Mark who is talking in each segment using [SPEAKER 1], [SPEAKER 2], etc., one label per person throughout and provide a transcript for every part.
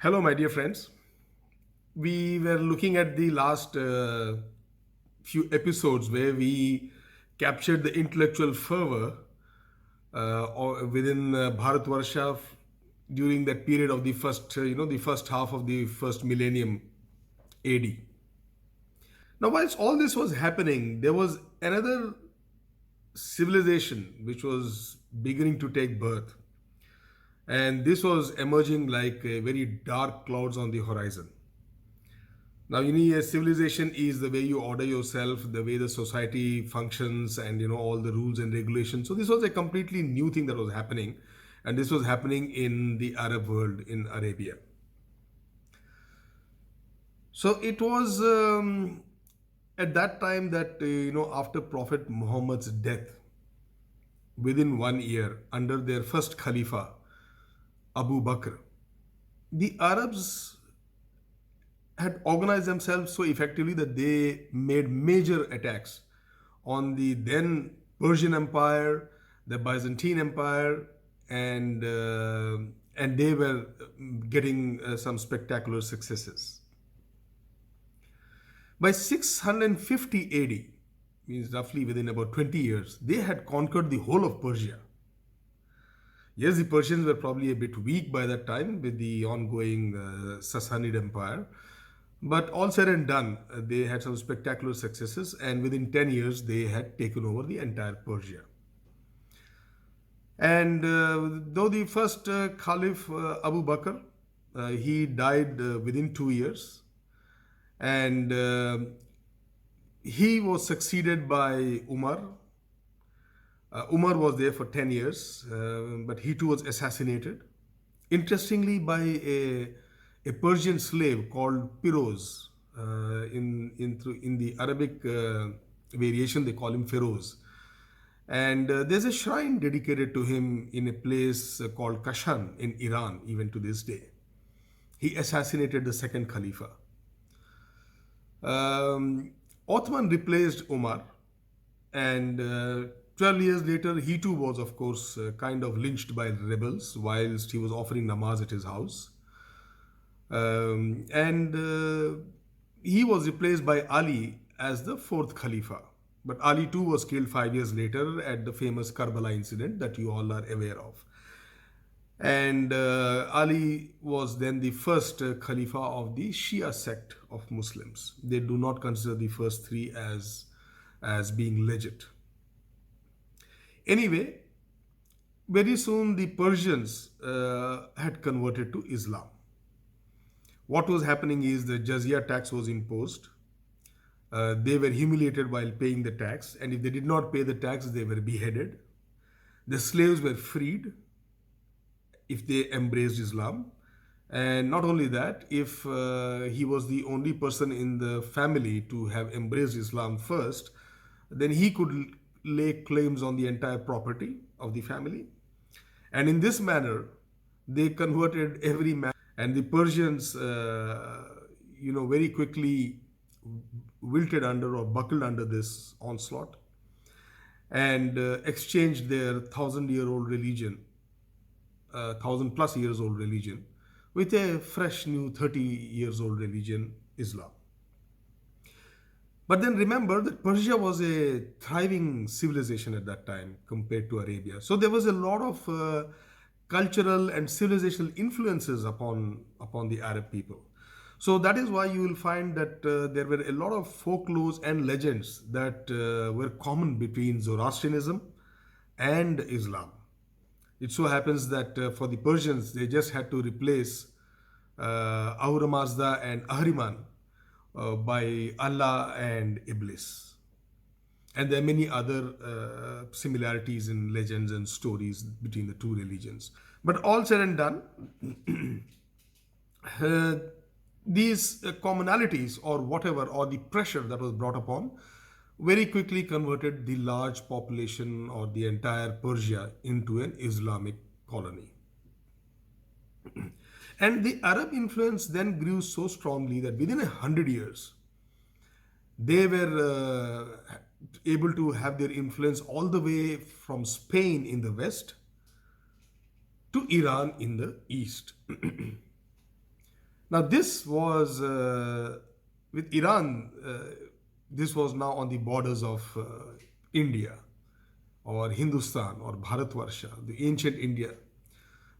[SPEAKER 1] Hello, my dear friends. We were looking at the last few episodes where we captured the intellectual fervor within Bharatvarsha during that period of the first, the first half of the first millennium AD. Now, whilst all this was happening, there was another civilization which was beginning to take birth, and this was emerging like very dark clouds on the horizon. Now, a civilization is the way you order yourself, the way the society functions, and all the rules and regulations. So this was a completely new thing that was happening, and this was happening in the Arab world, in Arabia. So it was at that time that after Prophet Muhammad's death, within 1 year, under their first Khalifa, Abu Bakr, the Arabs had organized themselves so effectively that they made major attacks on the then Persian Empire, the Byzantine Empire, and they were getting some spectacular successes. By 650 AD, means roughly within about 20 years, they had conquered the whole of Persia. Yes, the Persians were probably a bit weak by that time with the ongoing Sassanid Empire. But all said and done, they had some spectacular successes, and within 10 years, they had taken over the entire Persia. And though the first Caliph Abu Bakr, he died within 2 years, and he was succeeded by Umar. Umar was there for 10 years, but he too was assassinated. Interestingly, by a Persian slave called Piroz. In the Arabic variation, they call him Feroz. And there's a shrine dedicated to him in a place called Kashan in Iran, even to this day. He assassinated the second Khalifa. Othman replaced Umar, and 12 years later, he too was, of course, kind of lynched by rebels whilst he was offering namaz at his house. And he was replaced by Ali as the fourth Khalifa. But Ali too was killed 5 years later at the famous Karbala incident that you all are aware of. And Ali was then the first Khalifa of the Shia sect of Muslims. They do not consider the first three as being legit. Anyway, very soon the Persians had converted to Islam. What was happening is the jizya tax was imposed. They were humiliated while paying the tax, and if they did not pay the tax, they were beheaded. The slaves were freed if they embraced Islam. And not only that, if he was the only person in the family to have embraced Islam first, then he could lay claims on the entire property of the family. And in this manner, they converted every man. And the Persians, very quickly wilted under or buckled under this onslaught and exchanged their 1,000-year-old religion, 1,000+ years old religion, with a fresh new 30 years old religion, Islam. But then remember that Persia was a thriving civilization at that time compared to Arabia. So there was a lot of cultural and civilizational influences upon the Arab people. So that is why you will find that there were a lot of folklores and legends that were common between Zoroastrianism and Islam. It so happens that for the Persians, they just had to replace Ahura Mazda and Ahriman by Allah and Iblis. And there are many other similarities in legends and stories between the two religions. But all said and done, these commonalities or whatever, or the pressure that was brought upon, very quickly converted the large population or the entire Persia into an Islamic colony. And the Arab influence then grew so strongly that within 100 years, they were able to have their influence all the way from Spain in the west to Iran in the east. Now, this was with Iran, this was now on the borders of India or Hindustan or Bharatvarsha, the ancient India,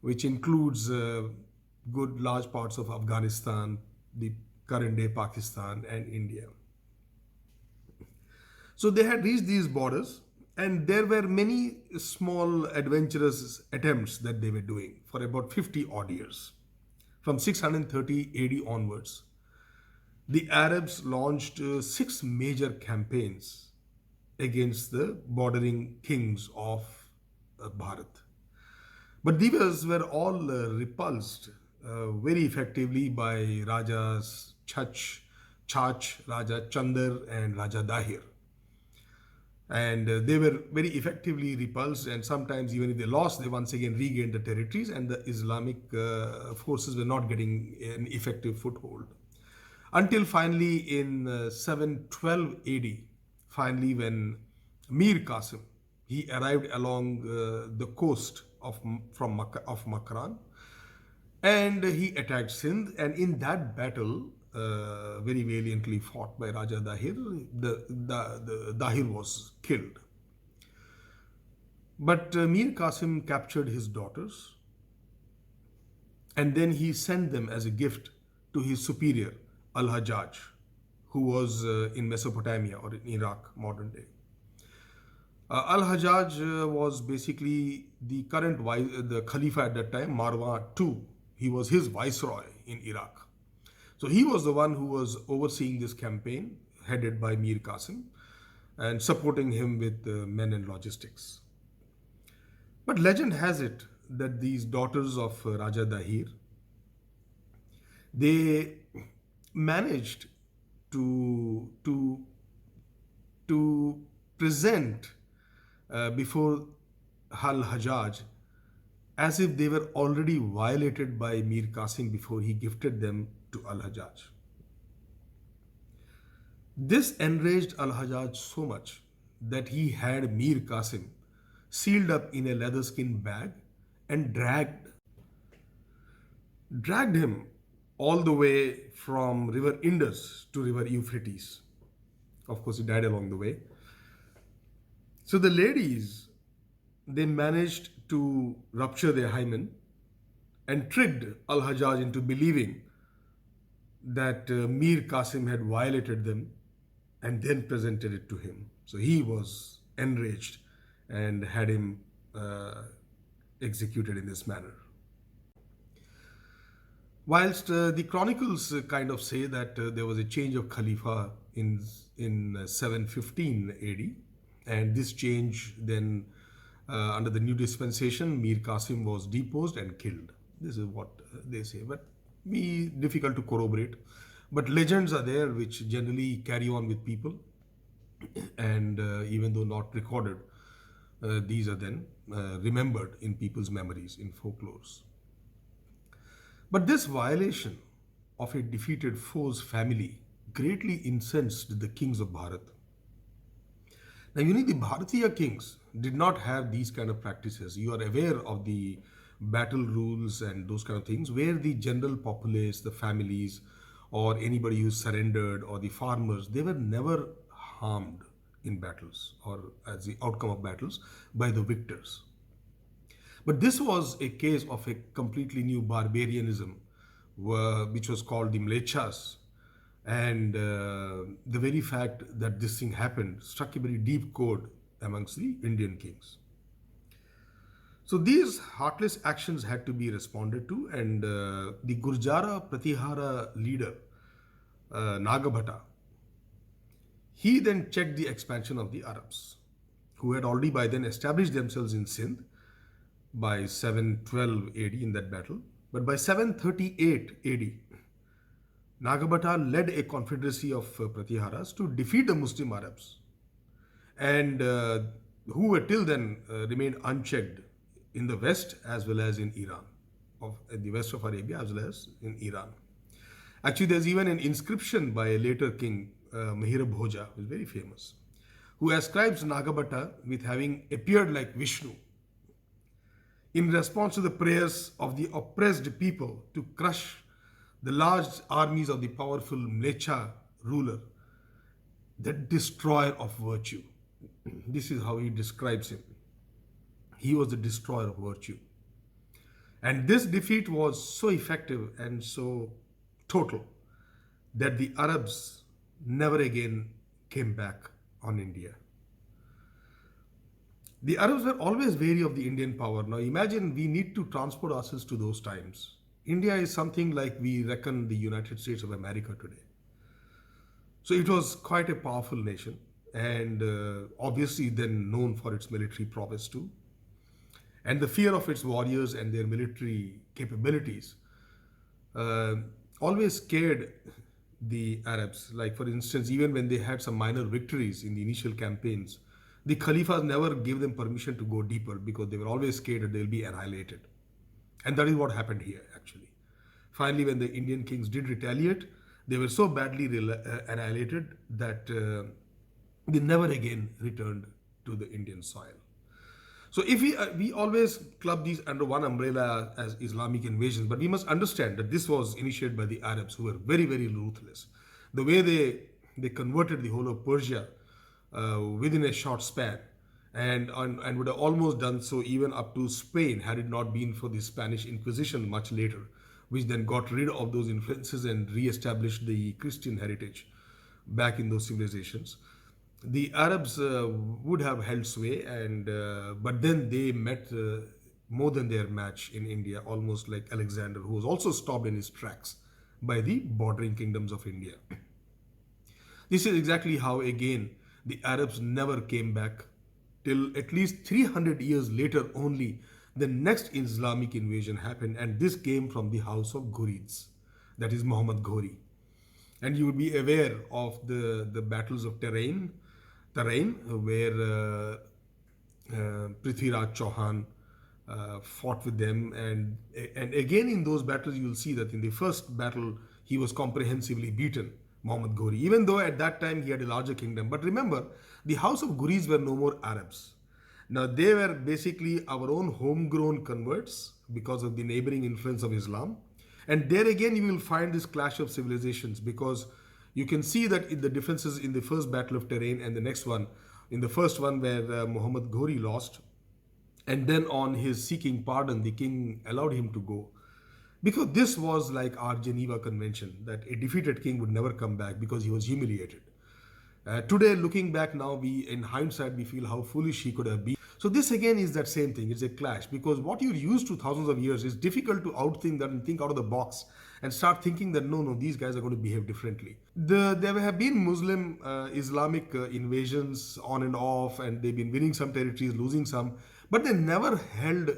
[SPEAKER 1] which includes good large parts of Afghanistan, the current day Pakistan, and India. So they had reached these borders, and there were many small adventurous attempts that they were doing for about 50 odd years. From 630 AD onwards, the Arabs launched six major campaigns against the bordering kings of Bharat. But these were all repulsed very effectively by Rajas Chach, Raja Chandar, and Raja Dahir. And they were very effectively repulsed, and sometimes even if they lost, they once again regained the territories, and the Islamic forces were not getting an effective foothold. Until finally in 712 AD, finally when Mir Qasim, he arrived along the coast of Makran, and he attacked Sindh, and in that battle, very valiantly fought by Raja Dahir, the Dahir was killed. But Mir Qasim captured his daughters, and then he sent them as a gift to his superior, Al Hajjaj, who was in Mesopotamia or in Iraq, modern day. Al Hajjaj was basically the the Khalifa at that time, Marwan II. He was his viceroy in Iraq. So he was the one who was overseeing this campaign, headed by Mir Qasim, and supporting him with men and logistics. But legend has it that these daughters of Raja Dahir, they managed to present before Al Hajjaj as if they were already violated by Mir Qasim before he gifted them to Al Hajjaj. This enraged Al Hajjaj so much that he had Mir Qasim sealed up in a leather skin bag and dragged him all the way from river Indus to river Euphrates. Of course, he died along the way. So the ladies, they managed to rupture their hymen and tricked Al Hajjaj into believing that Mir Qasim had violated them and then presented it to him. So he was enraged and had him executed in this manner. Whilst the chronicles kind of say that there was a change of Khalifa in 715 AD, and this change then, under the new dispensation, Mir Qasim was deposed and killed. This is what they say, but be difficult to corroborate. But legends are there which generally carry on with people, and even though not recorded, these are then remembered in people's memories, in folklores. But this violation of a defeated foe's family greatly incensed the kings of Bharat. Now, the Bharatiya kings did not have these kind of practices. You are aware of the battle rules and those kind of things, where the general populace, the families, or anybody who surrendered, or the farmers, they were never harmed in battles or as the outcome of battles by the victors. But this was a case of a completely new barbarianism, which was called the Mlechas. And the very fact that this thing happened struck a very deep chord amongst the Indian kings. So these heartless actions had to be responded to, and the Gurjara Pratihara leader, Nagabhata, he then checked the expansion of the Arabs, who had already by then established themselves in Sindh by 712 AD in that battle. But by 738 AD, Nagabhata led a confederacy of Pratiharas to defeat the Muslim Arabs, and who were till then remained unchecked in the west as well as in Iran, in the west of Arabia as well as in Iran. Actually, there's even an inscription by a later king, Mihir Bhoja, who is very famous, who ascribes Nagabhata with having appeared like Vishnu in response to the prayers of the oppressed people to crush the large armies of the powerful Mlecha ruler, the destroyer of virtue. This is how he describes him. He was the destroyer of virtue. And this defeat was so effective and so total that the Arabs never again came back on India. The Arabs were always wary of the Indian power. Now imagine we need to transport ourselves to those times. India is something like we reckon the United States of America today. So it was quite a powerful nation and obviously then known for its military prowess too. And the fear of its warriors and their military capabilities uh, always scared the Arabs. Like, for instance, even when they had some minor victories in the initial campaigns, the Khalifas never gave them permission to go deeper because they were always scared that they'll be annihilated. And that is what happened here, actually. Finally, when the Indian kings did retaliate, they were so badly annihilated that they never again returned to the Indian soil. So if we always club these under one umbrella as Islamic invasions, but we must understand that this was initiated by the Arabs, who were very, very ruthless. The way they converted the whole of Persia within a short span, and would have almost done so even up to Spain had it not been for the Spanish Inquisition much later, which then got rid of those influences and re-established the Christian heritage back in those civilizations. The Arabs would have held sway, and but then they met more than their match in India, almost like Alexander, who was also stopped in his tracks by the bordering kingdoms of India. This is exactly how, again, the Arabs never came back till at least 300 years later only. The next Islamic invasion happened, and this came from the house of Ghurids, that is Muhammad Ghori. And you would be aware of the battles of Terrain, where Prithviraj Chauhan fought with them, and again in those battles you will see that in the first battle he was comprehensively beaten, Muhammad Ghori, even though at that time he had a larger kingdom. But remember, the house of Ghurids were no more Arabs. Now they were basically our own homegrown converts because of the neighboring influence of Islam. And there again you will find this clash of civilizations, because you can see that in the differences in the first battle of Terrain and the next one. In the first one where Muhammad Ghori lost, and then on his seeking pardon, the king allowed him to go. Because this was like our Geneva Convention, that a defeated king would never come back because he was humiliated. Today, looking back now, in hindsight, we feel how foolish he could have been. So this again is that same thing. It's a clash, because what you're used to thousands of years is difficult to outthink that and think out of the box and start thinking that no, these guys are going to behave differently. There have been Muslim Islamic invasions on and off, and they've been winning some territories, losing some, but they never held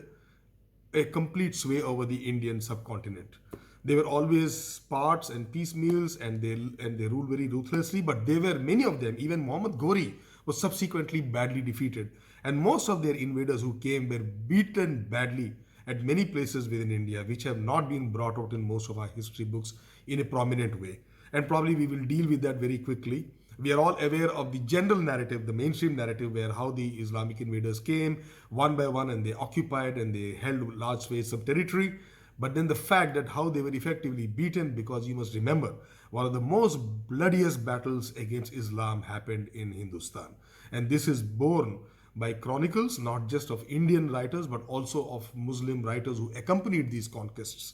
[SPEAKER 1] a complete sway over the Indian subcontinent. They were always parts and piecemeals, and they ruled very ruthlessly. But they were, many of them, even Muhammad Ghori was subsequently badly defeated, and most of their invaders who came were beaten badly at many places within India, which have not been brought out in most of our history books in a prominent way. And probably we will deal with that very quickly. We are all aware of the general narrative, the mainstream narrative, where how the Islamic invaders came one by one and they occupied and they held large swathes of territory. But then the fact that how they were effectively beaten, because you must remember, one of the most bloodiest battles against Islam happened in Hindustan. And this is borne by chronicles, not just of Indian writers, but also of Muslim writers who accompanied these conquests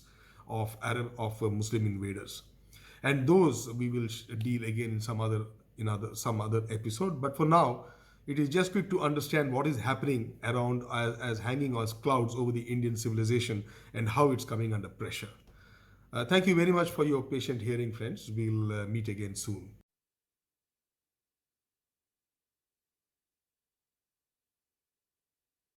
[SPEAKER 1] of Muslim invaders. And those we will deal again in some other episode. But for now, it is just quick to understand what is happening around as hanging as clouds over the Indian civilization and how it's coming under pressure. Thank you very much for your patient hearing, friends. We'll meet again soon.